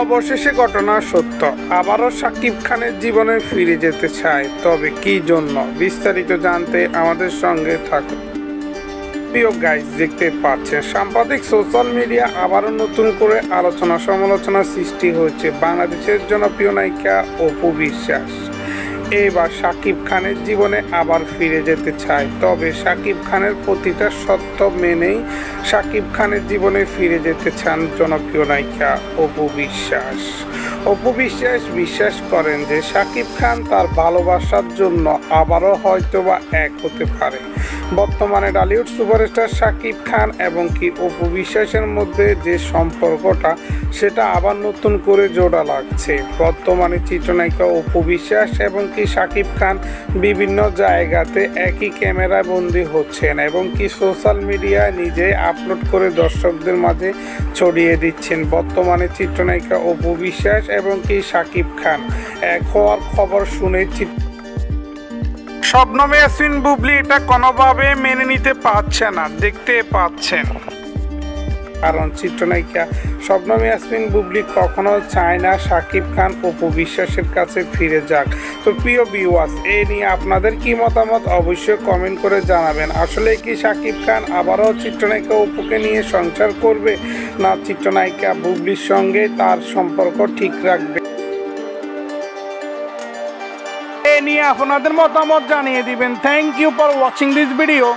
অবশেষে ঘটনা সত্য, আবারও শাকিব খানের জীবনে ফিরে যেতে চায়, তবে কি জন্য? বিস্তারিত জানতে আমাদের সঙ্গে থাকুন। প্রিয় গাইস, দেখতে পাচ্ছেন সাম্প্রতিক সোশ্যাল মিডিয়া আবারও নতুন করে আলোচনা সমালোচনা সৃষ্টি হয়েছে বাংলাদেশের জনপ্রিয় নায়িকা অপু বিশ্বাস এবার শাকিব খানের জীবনে আবার ফিরে যেতে চায়। তবে শাকিব খানের প্রতিটা সত্য মেনেই শাকিব খানের জীবনে ফিরে যেতে চান জনপ্রিয় নায়িকা অপু বিশ্বাস। অপু বিশ্বাস বিশ্বাস করেন যে শাকিব খান তার ভালোবাসার জন্য আবারও হয়তোবা এক হতে পারে। বর্তমানে টলিউড সুপারস্টার শাকিব খান এবং কি অপু বিশ্বাসের মধ্যে যে সম্পর্কটা সেটা আবার নতুন করে জোড়া লাগছে। বর্তমানে চিত্রনায়িকা অপু বিশ্বাস এবং কি শাকিব খান বিভিন্ন জায়গাতে একই ক্যামেরায় বন্দী হচ্ছেন এবং কি সোশ্যাল মিডিয়ায় নিজে আপলোড করে দর্শকদের মাঝে ছড়িয়ে দিচ্ছেন। বর্তমানে চিত্রনায়িকা অপু বিশ্বাস এবং কি শাকিব খান এক হওয়ার খবর শুনে শবনম ইয়াসমিন বুবলি এটা কোনোভাবে মেনে নিতে পারছে না, দেখতে পাচ্ছেন। কারণ চিত্রনায়িকা শবনম ইয়াসমিন বুবলি কখনো চায় না শাকিব খান অপু বিশ্বাসের কাছে ফিরে যাক। তো প্রিয় ভিউয়ার্স, এই নিয়ে আপনাদের কি মতামত অবশ্যই কমেন্ট করে জানাবেন। আসলে কি শাকিব খান আবারও চিত্রনায়িকা অপুকে নিয়ে সংসার করবে, না চিত্রনায়িকা বুবলির সঙ্গে তার সম্পর্ক ঠিক রাখবে? এ নিয়ে আপনাদের মতামত জানিয়ে দিবেন। Thank you for watching this video.